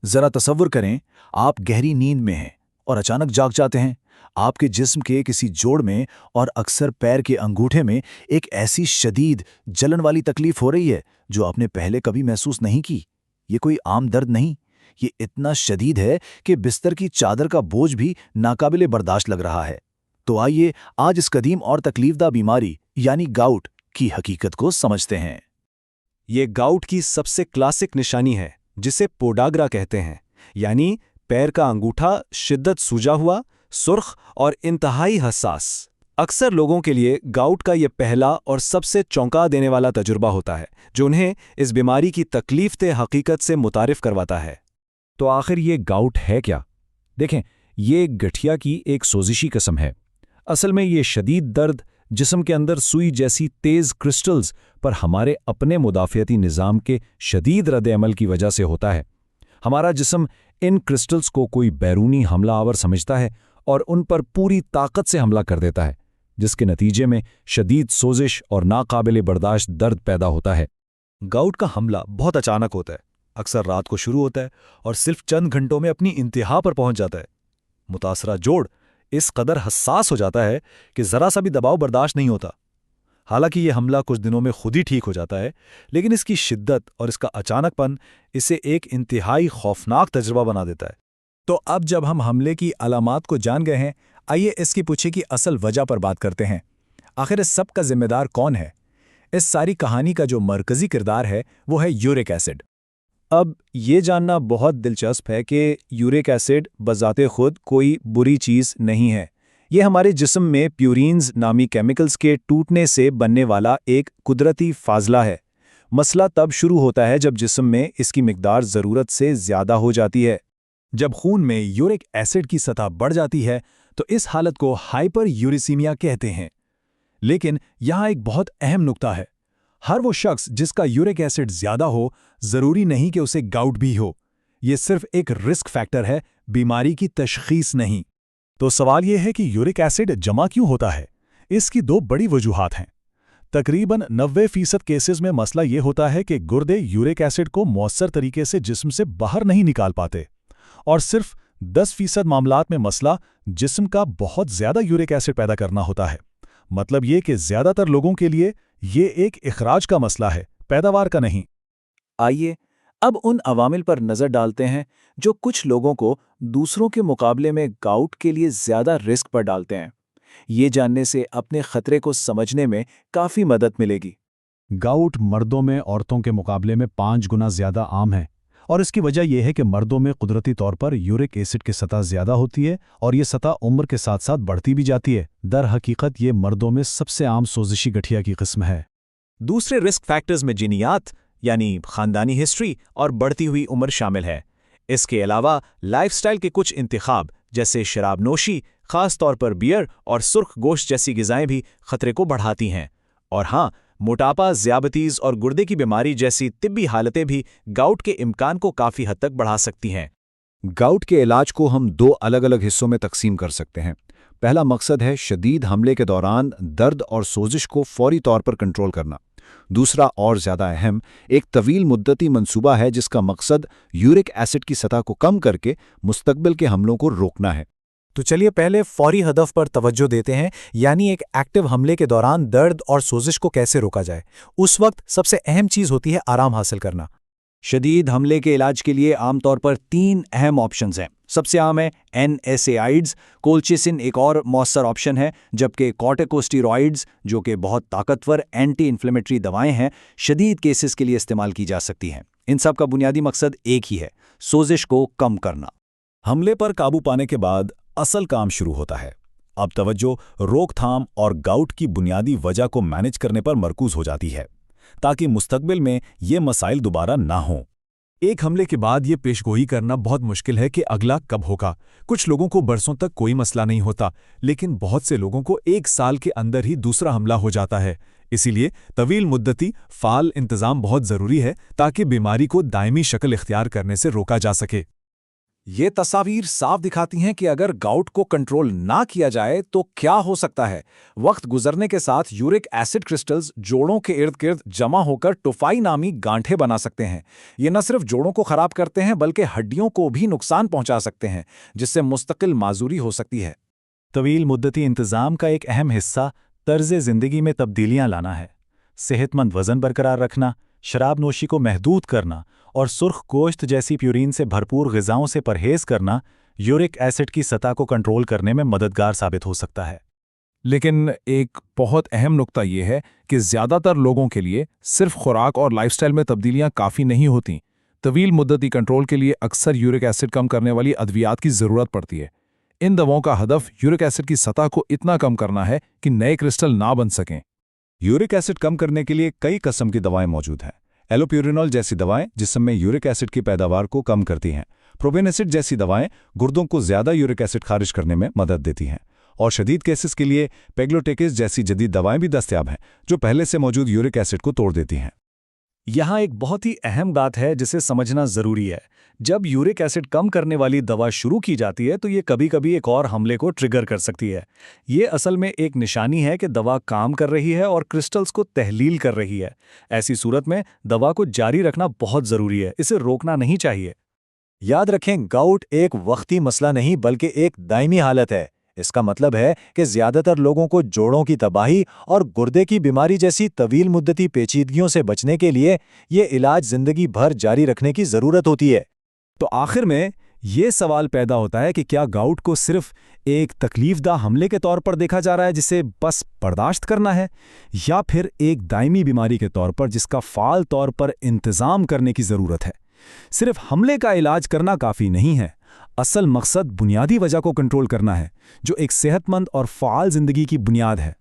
ذرا تصور کریں، آپ گہری نیند میں ہیں اور اچانک جاگ جاتے ہیں۔ آپ کے جسم کے کسی جوڑ میں اور اکثر پیر کے انگوٹھے میں ایک ایسی شدید جلن والی تکلیف ہو رہی ہے جو آپ نے پہلے کبھی محسوس نہیں کی۔ یہ کوئی عام درد نہیں، یہ اتنا شدید ہے کہ بستر کی چادر کا بوجھ بھی ناقابل برداشت لگ رہا ہے۔ تو آئیے آج اس قدیم اور تکلیف دہ بیماری یعنی گاؤٹ کی حقیقت کو سمجھتے ہیں۔ یہ گاؤٹ کی سب سے کلاسک نشانی ہے جسے پوڈاگرا کہتے ہیں، یعنی پیر کا انگوٹھا شدت سوجا ہوا، سرخ اور انتہائی حساس۔ اکثر لوگوں کے لیے گاؤٹ کا یہ پہلا اور سب سے چونکا دینے والا تجربہ ہوتا ہے جو انہیں اس بیماری کی تکلیف دہ حقیقت سے متعارف کرواتا ہے۔ تو آخر یہ گاؤٹ ہے کیا؟ دیکھیں، یہ گٹھیا کی ایک سوزشی قسم ہے۔ اصل میں یہ شدید درد جسم کے اندر سوئی جیسی تیز کرسٹلز پر ہمارے اپنے مدافعتی نظام کے شدید رد عمل کی وجہ سے ہوتا ہے۔ ہمارا جسم ان کرسٹلز کو کوئی بیرونی حملہ آور سمجھتا ہے اور ان پر پوری طاقت سے حملہ کر دیتا ہے، جس کے نتیجے میں شدید سوزش اور ناقابل برداشت درد پیدا ہوتا ہے۔ گاؤٹ کا حملہ بہت اچانک ہوتا ہے، اکثر رات کو شروع ہوتا ہے اور صرف چند گھنٹوں میں اپنی انتہا پر پہنچ جاتا ہے۔ متاثرہ جوڑ اس قدر حساس ہو جاتا ہے کہ ذرا سا بھی دباؤ برداشت نہیں ہوتا۔ حالانکہ یہ حملہ کچھ دنوں میں خود ہی ٹھیک ہو جاتا ہے، لیکن اس کی شدت اور اس کا اچانک پن اسے ایک انتہائی خوفناک تجربہ بنا دیتا ہے۔ تو اب جب ہم حملے کی علامات کو جان گئے ہیں، آئیے اس کی پوچھے کی اصل وجہ پر بات کرتے ہیں۔ آخر اس سب کا ذمہ دار کون ہے؟ اس ساری کہانی کا جو مرکزی کردار ہے وہ ہے یورک ایسڈ۔ اب یہ جاننا بہت دلچسپ ہے کہ یورک ایسڈ بذات خود کوئی بری چیز نہیں ہے۔ یہ ہمارے جسم میں پیورینز نامی کیمیکلز کے ٹوٹنے سے بننے والا ایک قدرتی فاضلہ ہے۔ مسئلہ تب شروع ہوتا ہے جب جسم میں اس کی مقدار ضرورت سے زیادہ ہو جاتی ہے۔ جب خون میں یورک ایسڈ کی سطح بڑھ جاتی ہے تو اس حالت کو ہائپر یوریسیمیا کہتے ہیں۔ لیکن یہاں ایک بہت اہم نقطہ ہے۔ ہر وہ شخص جس کا یورک ایسڈ زیادہ ہو، ضروری نہیں کہ اسے گاؤٹ بھی ہو۔ یہ صرف ایک رسک فیکٹر ہے، بیماری کی تشخیص نہیں۔ تو سوال یہ ہے کہ یورک ایسڈ جمع کیوں ہوتا ہے؟ اس کی دو بڑی وجوہات ہیں۔ تقریباً 90% کیسز میں مسئلہ یہ ہوتا ہے کہ گردے یورک ایسڈ کو مؤثر طریقے سے جسم سے باہر نہیں نکال پاتے، اور صرف 10% معاملات میں مسئلہ جسم کا بہت زیادہ یورک ایسڈ پیدا کرنا ہوتا ہے۔ مطلب یہ کہ زیادہ تر لوگوں کے لیے یہ ایک اخراج کا مسئلہ ہے، پیداوار کا نہیں۔ آئیے اب ان عوامل پر نظر ڈالتے ہیں جو کچھ لوگوں کو دوسروں کے مقابلے میں گاؤٹ کے لیے زیادہ رسک پر ڈالتے ہیں۔ یہ جاننے سے اپنے خطرے کو سمجھنے میں کافی مدد ملے گی۔ گاؤٹ مردوں میں عورتوں کے مقابلے میں 5 گنا زیادہ عام ہے، اور اس کی وجہ یہ ہے کہ مردوں میں قدرتی طور پر یورک ایسڈ کی سطح زیادہ ہوتی ہے اور یہ سطح عمر کے ساتھ ساتھ بڑھتی بھی جاتی ہے۔ در حقیقت یہ مردوں میں سب سے عام سوزشی گٹھیا کی قسم ہے۔ دوسرے رسک فیکٹرز میں جینیات یعنی خاندانی ہسٹری اور بڑھتی ہوئی عمر شامل ہے۔ اس کے علاوہ لائف سٹائل کے کچھ انتخاب جیسے شراب نوشی، خاص طور پر بیئر اور سرخ گوشت جیسی غذائیں بھی خطرے کو بڑھاتی ہیں۔ اور ہاں، موٹاپا، ذیابیطس اور گردے کی بیماری جیسی طبی حالتیں بھی گاؤٹ کے امکان کو کافی حد تک بڑھا سکتی ہیں۔ گاؤٹ کے علاج کو ہم 2 الگ الگ حصوں میں تقسیم کر سکتے ہیں۔ پہلا مقصد ہے شدید حملے کے دوران درد اور سوزش کو فوری طور پر کنٹرول کرنا۔ دوسرا اور زیادہ اہم ایک طویل مدتی منصوبہ ہے جس کا مقصد یورک ایسڈ کی سطح کو کم کر کے مستقبل کے حملوں کو روکنا ہے۔ تو چلیے پہلے فوری ہدف پر توجہ دیتے ہیں، یعنی ایک ایکٹیو حملے کے دوران درد اور سوزش کو کیسے روکا جائے۔ اس وقت سب سے اہم چیز ہوتی ہے آرام حاصل کرنا۔ شدید حملے کے علاج کے لیے عام طور پر 3 اہم آپشنز ہیں۔ سب سے عام ہے NSAIDs، کولچسن ایک اور مؤثر آپشن ہے، جبکہ کورٹیکوسٹیرائڈز جو کہ بہت طاقتور اینٹی انفلیمیٹری دوائیں ہیں، شدید کیسز کے لیے استعمال کی جا سکتی ہیں۔ ان سب کا بنیادی مقصد ایک ہی ہے، سوزش کو کم کرنا۔ حملے پر قابو پانے کے بعد اصل کام شروع ہوتا ہے۔ اب توجہ روک تھام اور گاؤٹ کی بنیادی وجہ کو مینج کرنے پر مرکوز ہو جاتی ہے، تاکہ مستقبل میں یہ مسائل دوبارہ نہ ہوں۔ ایک حملے کے بعد یہ پیشگوئی کرنا بہت مشکل ہے کہ اگلا کب ہوگا۔ کچھ لوگوں کو برسوں تک کوئی مسئلہ نہیں ہوتا، لیکن بہت سے لوگوں کو 1 سال کے اندر ہی دوسرا حملہ ہو جاتا ہے۔ اسی لیے طویل مدتی فعال انتظام بہت ضروری ہے تاکہ بیماری کو دائمی شکل اختیار کرنے سے روکا جا سکے۔ یہ تصاویر صاف دکھاتی ہیں کہ اگر گاؤٹ کو کنٹرول نہ کیا جائے تو کیا ہو سکتا ہے۔ وقت گزرنے کے ساتھ یورک ایسڈ کرسٹلز جوڑوں کے ارد گرد جمع ہو کر ٹوفائی نامی گانٹھیں بنا سکتے ہیں۔ یہ نہ صرف جوڑوں کو خراب کرتے ہیں بلکہ ہڈیوں کو بھی نقصان پہنچا سکتے ہیں، جس سے مستقل معذوری ہو سکتی ہے۔ طویل مدتی انتظام کا ایک اہم حصہ طرز زندگی میں تبدیلیاں لانا ہے۔ صحت مند وزن برقرار رکھنا، شراب نوشی کو محدود کرنا اور سرخ گوشت جیسی پیورین سے بھرپور غذاؤں سے پرہیز کرنا یورک ایسڈ کی سطح کو کنٹرول کرنے میں مددگار ثابت ہو سکتا ہے۔ لیکن ایک بہت اہم نقطہ یہ ہے کہ زیادہ تر لوگوں کے لیے صرف خوراک اور لائف سٹائل میں تبدیلیاں کافی نہیں ہوتیں۔ طویل مدتی کنٹرول کے لیے اکثر یورک ایسڈ کم کرنے والی ادویات کی ضرورت پڑتی ہے۔ ان دواؤں کا ہدف یورک ایسڈ کی سطح کو اتنا کم کرنا ہے کہ نئے کرسٹل نہ بن سکیں۔ یورک ایسڈ کم کرنے کے لیے کئی قسم کی دوائیں موجود ہیں۔ ایلوپیورینول جیسی دوائیں جسم میں یورک ایسڈ کی پیداوار کو کم کرتی ہیں۔ پروپینیسڈ جیسی دوائیں گردوں کو زیادہ یورک ایسڈ خارج کرنے میں مدد دیتی ہیں۔ اور شدید کیسز کے لیے پیگلوٹیکس جیسی جدید دوائیں بھی دستیاب ہیں جو پہلے سے موجود یورک ایسڈ کو توڑ دیتی ہیں۔ یہاں ایک بہت ہی اہم بات ہے جسے سمجھنا ضروری ہے۔ جب یورک ایسڈ کم کرنے والی دوا شروع کی جاتی ہے تو یہ کبھی کبھی ایک اور حملے کو ٹریگر کر سکتی ہے۔ یہ اصل میں ایک نشانی ہے کہ دوا کام کر رہی ہے اور کرسٹلز کو تحلیل کر رہی ہے۔ ایسی صورت میں دوا کو جاری رکھنا بہت ضروری ہے، اسے روکنا نہیں چاہیے۔ یاد رکھیں، گاؤٹ ایک وقتی مسئلہ نہیں بلکہ ایک دائمی حالت ہے۔ اس کا مطلب ہے کہ زیادہ تر لوگوں کو جوڑوں کی تباہی اور گردے کی بیماری جیسی طویل مدتی پیچیدگیوں سے بچنے کے لیے یہ علاج زندگی بھر جاری رکھنے کی ضرورت ہوتی ہے۔ تو آخر میں یہ سوال پیدا ہوتا ہے کہ کیا گاؤٹ کو صرف ایک تکلیف دہ حملے کے طور پر دیکھا جا رہا ہے جسے بس برداشت کرنا ہے، یا پھر ایک دائمی بیماری کے طور پر جس کا فعال طور پر انتظام کرنے کی ضرورت ہے؟ صرف حملے کا علاج کرنا کافی نہیں ہے۔ اصل مقصد بنیادی وجہ کو کنٹرول کرنا ہے، جو ایک صحت مند اور فعال زندگی کی بنیاد ہے۔